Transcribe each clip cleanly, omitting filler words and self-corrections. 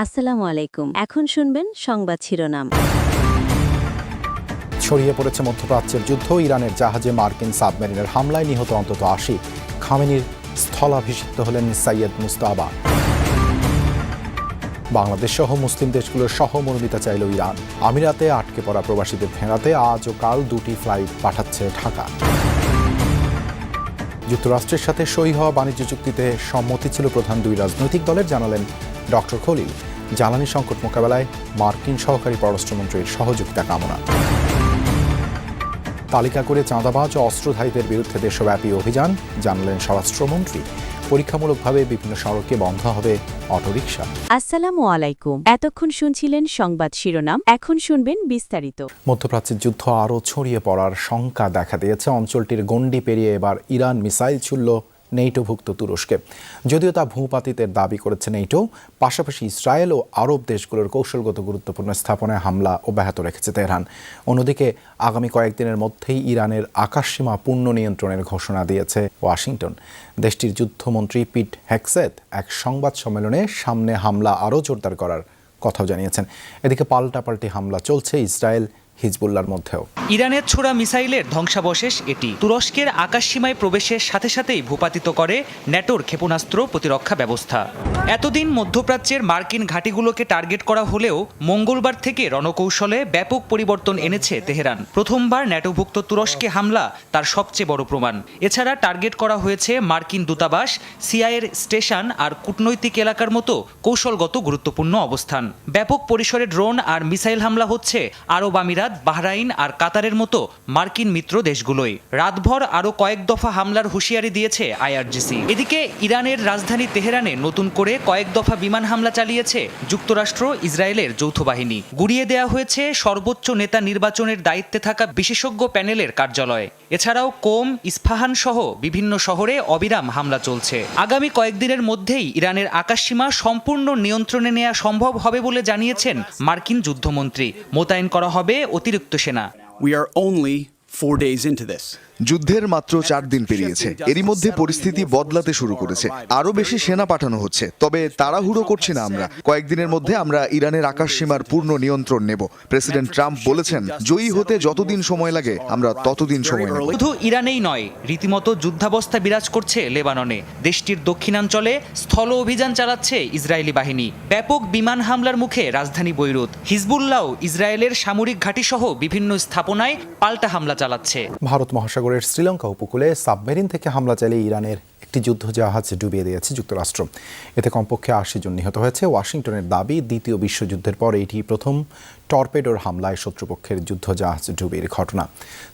আসসালামু আলাইকুম। এখন শুনবেন সংবাদ শিরোনাম। ছড়িয়ে পড়েছে মধ্যপ্রাচ্যের যুদ্ধ। ইরানের জাহাজে মার্কিন সাবমেরিনের হামলায় নিহত অন্তত ৮০। খামেনির স্থলাভিষিক্ত হলেন সৈয়দ মুজতবা। বাংলাদেশ সহ মুসলিম দেশগুলোর সহমর্মিতা চাইল ইরান। আমিরাতে আটকে পড়া প্রবাসীদের ফেরাতে আজ ও কাল 2টি ফ্লাইট পাঠাচ্ছে ঢাকা। যুক্তরাষ্ট্রের সাথে সই হওয়া বাণিজ্য চুক্তিতে সম্মতি ছিল প্রধান দুই রাজনৈতিক দলের, জানালেন ডক্টর খলিল। জ্বালানি সংকট মোকাবেলায় মার্কিন সহকারী পররাষ্ট্রমন্ত্রীর সহযোগিতা কামনা। তালিকা করে চাঁদাবাজ ও অস্ত্রধারীদের বিরুদ্ধে দেশব্যাপী অভিযান, জানালেন স্বরাষ্ট্রমন্ত্রী। পরীক্ষামূলকভাবে বিভিন্ন সড়কে বন্ধ হবে অটোরিকশা। আসসালামু আলাইকুম। এতক্ষণ শুনছিলেন সংবাদ শিরোনাম, এখন শুনবেন বিস্তারিত। মধ্যপ্রাচ্যের যুদ্ধ আরও ছড়িয়ে পড়ার শঙ্কা দেখা দিয়েছে। অঞ্চলটির গণ্ডি পেরিয়ে এবার ইরান মিসাইল ছুড়ল নেটোভুক্ত তুরস্কে। যদিও তা ভূপাতিতের দাবি করেছে নেটো, পাশাপাশি ইসরায়েল ও আরব দেশগুলোর কৌশলগত গুরুত্বপূর্ণ স্থাপনায় হামলা অব্যাহত রেখেছে তেহরান। অন্যদিকে আগামী কয়েকদিনের মধ্যেই ইরানের আকাশসীমা পূর্ণ নিয়ন্ত্রণের ঘোষণা দিয়েছে ওয়াশিংটন। দেশটির যুদ্ধমন্ত্রী পিট হেগসেথ এক সংবাদ সম্মেলনে সামনে হামলা আরও জোরদার করার কথাও জানিয়েছেন। এদিকে পাল্টাপাল্টি হামলা চলছে ইসরায়েল হিজবুল্লাহর মধ্যেও। ইরানের ছোড়া মিসাইলের ধ্বংসাবশেষ এটি তুরস্কের আকাশসীমায় প্রবেশের সাথে সাথেই ভূপাতিত করে ন্যাটোর ক্ষেপণাস্ত্র প্রতিরক্ষা ব্যবস্থা। এতদিন মধ্যপ্রাচ্যের মার্কিন ঘাঁটিগুলোকে টার্গেট করা হলেও মঙ্গলবার থেকে রণকৌশলে ব্যাপক পরিবর্তন এনেছে তেহরান। প্রথমবার ন্যাটোভুক্ত তুরস্কে হামলা তার সবচেয়ে বড় প্রমাণ। এছাড়া টার্গেট করা হয়েছে মার্কিন দূতাবাস, সিআইএর স্টেশন আর কূটনৈতিক এলাকার মতো কৌশলগত গুরুত্বপূর্ণ অবস্থান। ব্যাপক পরিসরে ড্রোন আর মিসাইল হামলা হচ্ছে আরব আমিরাত, বাহরাইন আর কাতারের মতো মার্কিন মিত্র দেশগুলোই। রাতভর আরও কয়েক দফা হামলার হুঁশিয়ারি দিয়েছে আইআরজিসি। এদিকে ইরানের রাজধানী তেহরানে নতুন করে কয়েক দফা বিমান হামলা চালিয়েছে যুক্তরাষ্ট্র ইসরায়েলের যৌথ বাহিনী। গুড়িয়ে দেওয়া হয়েছে সর্বোচ্চ নেতা নির্বাচনের দায়িত্বে থাকা বিশেষজ্ঞ প্যানেলের কার্যালয়। এছাড়াও কোম, ইস্পাহান সহ বিভিন্ন শহরে অবিরাম হামলা চলছে। আগামী কয়েকদিনের মধ্যেই ইরানের আকাশসীমা সম্পূর্ণ নিয়ন্ত্রণে নেওয়া সম্ভব হবে বলে জানিয়েছেন মার্কিন যুদ্ধমন্ত্রী। মোতায়েন করা হবে অতিরিক্ত সেনা। We are only 4 days into this. যুদ্ধের মাত্র 4 দিন পেরিয়েছে। এরই মধ্যে পরিস্থিতি বদলাতে শুরু করেছে। আরো বেশি সেনা পাঠানো হচ্ছে। তবে তাড়াহুড়ো করছি না আমরা। কয়েকদিনের মধ্যে আমরা ইরানের আকাশসীমার পূর্ণ নিয়ন্ত্রণ নেব। প্রেসিডেন্ট ট্রাম্প বলেছেন, জয়ী হতে যতদিন সময় লাগে আমরা ততদিন সময় নেব। শুধু ইরানেই নয়, রীতিমতো যুদ্ধাবস্থা বিরাজ করছে লেবাননে। দেশটির দক্ষিণাঞ্চলে স্থল অভিযান চালাচ্ছে ইসরায়েলি বাহিনী। ব্যাপক বিমান হামলার মুখে রাজধানী বৈরুত। হিজবুল্লাহ ইসরায়েলের সামরিক ঘাঁটিসহ বিভিন্ন স্থাপনায় পাল্টা হামলা চালাচ্ছে। ভারত মহাসাগরের শ্রীলঙ্কা উপকূলে সাবমেরিন থেকে হামলা চালিয়ে ইরানের একটি যুদ্ধজাহাজ ডুবিয়ে দিয়েছে যুক্তরাষ্ট্র। এতে কমপক্ষে ৮০ জন নিহত হয়েছে। ওয়াশিংটনের দাবি, দ্বিতীয় বিশ্বযুদ্ধের পর এটি প্রথম টর্পেডোর হামলায় শত্রুপক্ষের যুদ্ধজাহাজ ডুবির ঘটনা।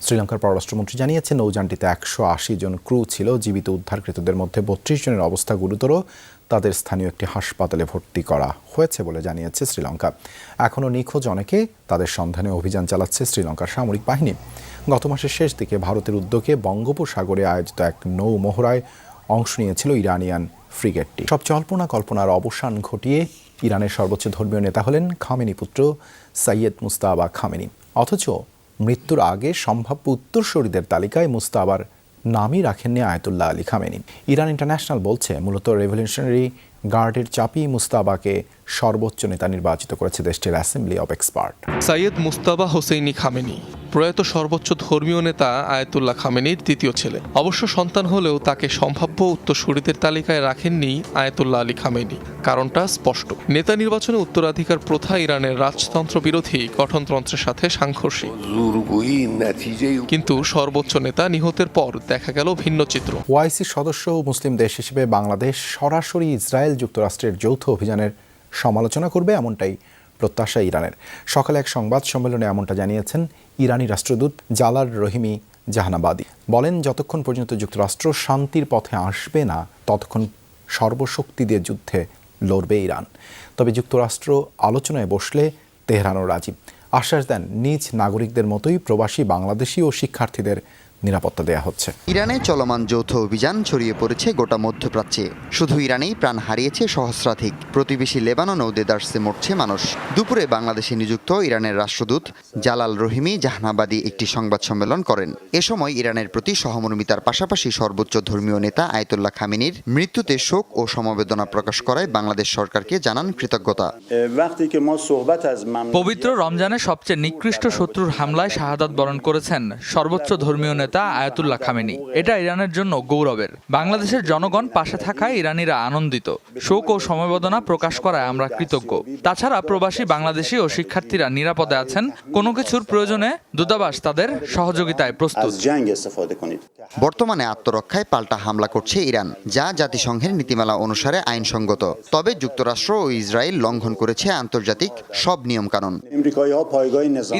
শ্রীলঙ্কার পররাষ্ট্রমন্ত্রী জানিয়েছেন, নৌযানটিতে ১৮০ জন ক্রু ছিল। জীবিত উদ্ধারকৃতদের মধ্যে ৩২ জনের অবস্থা গুরুতর। তাদের স্থানীয় একটি হাসপাতালে ভর্তি করা হয়েছে বলে জানিয়েছে শ্রীলঙ্কা। এখনও নিখোঁজ অনেকে, তাদের সন্ধানে অভিযান চালাচ্ছে শ্রীলঙ্কার সামরিক বাহিনী। গত মাসের শেষ দিকে ভারতের উদ্যোগে বঙ্গোপসাগরে আয়োজিত এক নৌ মহড়ায় অংশ নিয়েছিল ইরানিয়ান ফ্রিগেটটি। সব জল্পনা কল্পনার অবসান ঘটিয়ে ইরানের সর্বোচ্চ ধর্মীয় নেতা হলেন খামেনি পুত্র সৈয়দ মুজতবা খামেনি। অথচ মৃত্যুর আগে সম্ভাব্য উত্তরসূরিদের তালিকায় মুজতবার নামই রাখেননি Ayatollah Ali Khamenei. Iran international বলছে, মূলত রেভলিউশনারি গার্ডের চাপই মুজতবাকে সর্বোচ্চ নেতা নির্বাচিত করেছে দেশটির assembly of expert. Syed Mujtaba Hosseini Khamenei প্রয়াত সর্বোচ্চ ধর্মীয় নেতা আয়াতুল্লাহ খামেনির দ্বিতীয় ছেলে। অবশ্য সন্তান হলেও তাকে সম্ভাব্য উত্তরসূরিদের তালিকায় রাখেননি আয়াতুল্লাহ আলী খামেনি। কারণটা স্পষ্ট, নেতা নির্বাচনে উত্তরাধিকার প্রথা ইরানের রাজতন্ত্র বিরোধী গঠনতন্ত্রের সাথে সাংঘর্ষিক। কিন্তু সর্বোচ্চ নেতা নিহতের পর দেখা গেল ভিন্ন চিত্র। ওআইসির সদস্য ও মুসলিম দেশ হিসেবে বাংলাদেশ সরাসরি ইসরায়েল যুক্তরাষ্ট্রের যৌথ অভিযানের সমালোচনা করবে, এমনটাই প্রত্যাশা ইরানের। সকালে এক সংবাদ সম্মেলনে এমনটা জানিয়েছেন ইরানি রাষ্ট্রদূত জালাল রহিমি জাহানাবাদী। বলেন, যতক্ষণ পর্যন্ত যুক্তরাষ্ট্র শান্তির পথে আসবে না, ততক্ষণ সর্বশক্তি দিয়ে যুদ্ধে লড়বে ইরান। তবে যুক্তরাষ্ট্র আলোচনায় বসলে তেহরানও রাজি। আশ্বাস দেন, নিজ নাগরিকদের মতোই প্রবাসী বাংলাদেশি ও শিক্ষার্থীদের নিরাপত্তা দেয়া হচ্ছে। ইরানে চলমান যৌথ অভিযান ছড়িয়ে পড়েছে গোটা মধ্যপ্রাচ্যে। শুধু ইরানেই প্রাণ হারিয়েছে সহস্রাধিক। প্রতিবেশী লেবানন ও দেদারসে মরছে মানুষ। দুপুরে বাংলাদেশে নিযুক্ত ইরানের রাষ্ট্রদূত জালাল রহিমি জাহানাবাদী একটি সংবাদ সম্মেলন করেন। এ সময় ইরানের প্রতি সহমর্মিতার পাশাপাশি সর্বোচ্চ ধর্মীয় নেতা আয়াতুল্লাহ খামেনির মৃত্যুতে শোক ও সমবেদনা প্রকাশ করায় বাংলাদেশ সরকারকে জানান কৃতজ্ঞতা। পবিত্র রমজানে সবচেয়ে নিকৃষ্ট শত্রুর হামলায় শাহাদাত বরণ করেছেন সর্বোচ্চ ধর্মীয় নেতা আয়াতুল্লাহ খামেনি। এটা ইরানের জন্য গৌরবের। বাংলাদেশের জনগণ পাশে থাকায় ইরানিরা আনন্দিত। শোক ও সমবেদনা প্রকাশ করায় আমরা কৃতজ্ঞ। তাছাড়া প্রবাসী বাংলাদেশি ও শিক্ষার্থীরা নিরাপদে আছেন। কোনো কিছুর প্রয়োজনে দূতাবাস তাদের সহযোগিতায় প্রস্তুত। বর্তমানে আত্মরক্ষায় পাল্টা হামলা করছে ইরান, যা জাতিসংঘের নীতিমালা অনুসারে আইনসঙ্গত। তবে যুক্তরাষ্ট্র ও ইসরায়েল লঙ্ঘন করেছে আন্তর্জাতিক সব নিয়মকানুন।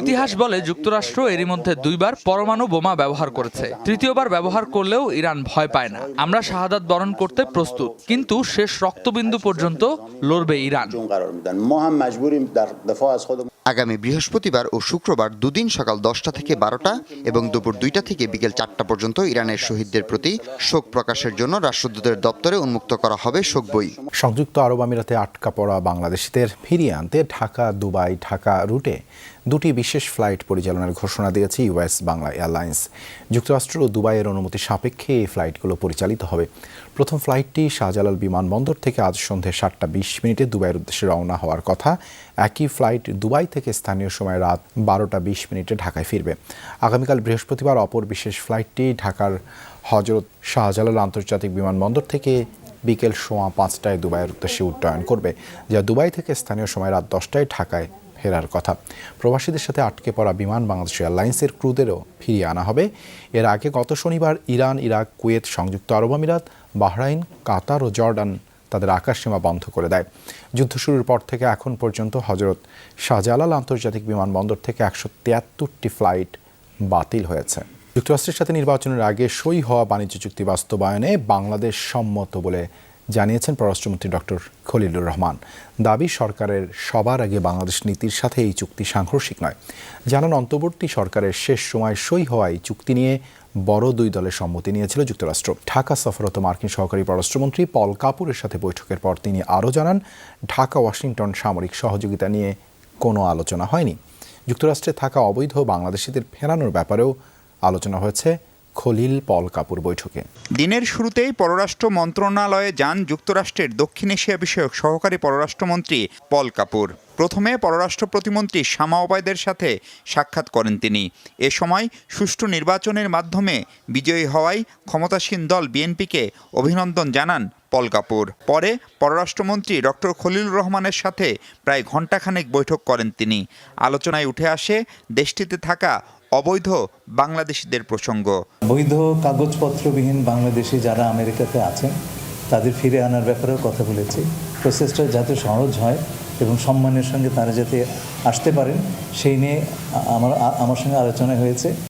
ইতিহাস বলে যুক্তরাষ্ট্র এরই মধ্যে 2 বার পরমাণু বোমা ব্যবহার করেছে। তৃতীয়বার ব্যবহার করলেও ইরান ভয় পায় না। আমরা শাহাদাত বরণ করতে প্রস্তুত, কিন্তু শেষ রক্তবিন্দু পর্যন্ত লড়বে ইরান। আগামী বৃহস্পতিবার ও শুক্রবার দুদিন সকাল 10টা থেকে 12টা এবং দুপুর 2টা থেকে বিকেল 4টা পর্যন্ত ইরানের শহীদদের প্রতি শোক প্রকাশের জন্য রাষ্ট্রদূতের দপ্তরে উন্মুক্ত করা হবে শোক বই। সংযুক্ত আরব আমিরাতে আটকা পড়া বাংলাদেশিদের ফিরিয়ে আনতে ঢাকা দুবাই ঢাকা রুটে 2টি বিশেষ ফ্লাইট পরিচালনার ঘোষণা দিয়েছে ইউএস বাংলা এয়ারলাইন্স। যুক্তরাষ্ট্র ও দুবাইয়ের অনুমতি সাপেক্ষে এই ফ্লাইটগুলো পরিচালিত হবে। প্রথম ফ্লাইটটি শাহজালাল বিমানবন্দর থেকে আজ সন্ধ্যে 7:20 দুবাইয়ের উদ্দেশ্যে রওনা হওয়ার কথা। একই ফ্লাইট দুবাই থেকে স্থানীয় সময় রাত 12:20 ঢাকায় ফিরবে। আগামীকাল বৃহস্পতিবার অপর বিশেষ ফ্লাইটটি ঢাকার হজরত শাহজালাল আন্তর্জাতিক বিমানবন্দর থেকে বিকেল 5:15 দুবাইয়ের উদ্দেশ্যে উড্ডয়ন করবে, যা দুবাই থেকে স্থানীয় সময় রাত 10টায় ঢাকায় ফেরার কথা। প্রবাসীদের সাথে আটকে পড়া বিমান বাংলাদেশ এয়ারলাইন্সের ক্রুদেরও ফিরিয়ে আনা হবে। এর আগে গত শনিবার ইরান, ইরাক, কুয়েত, সংযুক্ত আরব আমিরাত, বাহরাইন, কাতার ও জর্ডান তাদের আকাশসীমা বন্ধ করে দেয়। যুদ্ধ শুরুর পর থেকে এখন পর্যন্ত হজরত শাহজালাল আন্তর্জাতিক বিমানবন্দর থেকে 173টি ফ্লাইট বাতিল হয়েছে। যুক্তরাষ্ট্রের সাথে নির্বাচনের আগে সই হওয়া বাণিজ্য চুক্তি বাস্তবায়নে বাংলাদেশ সম্মত বলে জানিয়েছেন পররাষ্ট্রমন্ত্রী ডক্টর খলিলুর রহমান। দাবি, সরকারের সবার আগে বাংলাদেশ নীতির সাথে এই চুক্তি সাংঘর্ষিক নয়। জানান, অন্তর্বর্তী সরকারের শেষ সময় সই হওয়া এই চুক্তি নিয়ে বড় 2 দলের সম্মতি নিয়েছিল যুক্তরাষ্ট্র। ঢাকা সফররত মার্কিন সহকারী পররাষ্ট্রমন্ত্রী পল কাপুরের সাথে বৈঠকের পর তিনি আরও জানান, ঢাকা ওয়াশিংটন সামরিক সহযোগিতা নিয়ে কোনো আলোচনা হয়নি। যুক্তরাষ্ট্রে থাকা অবৈধ বাংলাদেশিদের ফেরানোর ব্যাপারেও আলোচনা হয়েছে খলিল পল কাপুর বৈঠকে। দিনের শুরুতেই পররাষ্ট্র মন্ত্রণালয়ে যান যুক্তরাষ্ট্রের দক্ষিণ এশিয়া বিষয়ক সহকারী পররাষ্ট্রমন্ত্রী পল কাপুর। প্রথমে পররাষ্ট্র প্রতিমন্ত্রী শামা ওবায়দের সাথে সাক্ষাৎ করেন তিনি। এ সময় সুষ্ঠু নির্বাচনের মাধ্যমে বিজয়ী হওয়ায় ক্ষমতাসীন দল বিএনপিকে অভিনন্দন জানান পল কাপুর। পরে পররাষ্ট্রমন্ত্রী ডক্টর খলিলুর রহমানের সাথে প্রায় ঘণ্টাখানেক বৈঠক করেন তিনি। আলোচনায় উঠে আসে দেশটিতে থাকা অবৈধ বাংলাদেশিদের প্রসঙ্গ। বৈধ কাগজপত্রবিহীন বাংলাদেশি যারা আমেরিকাতে আছেন তাদের ফিরে আনার ব্যাপারেও কথা বলেছি। প্রসেসটা যাতে সহজ হয় এবং সম্মানের সঙ্গে তারা যাতে আসতে পারেন সেই নিয়ে আমার সঙ্গে আলোচনা হয়েছে।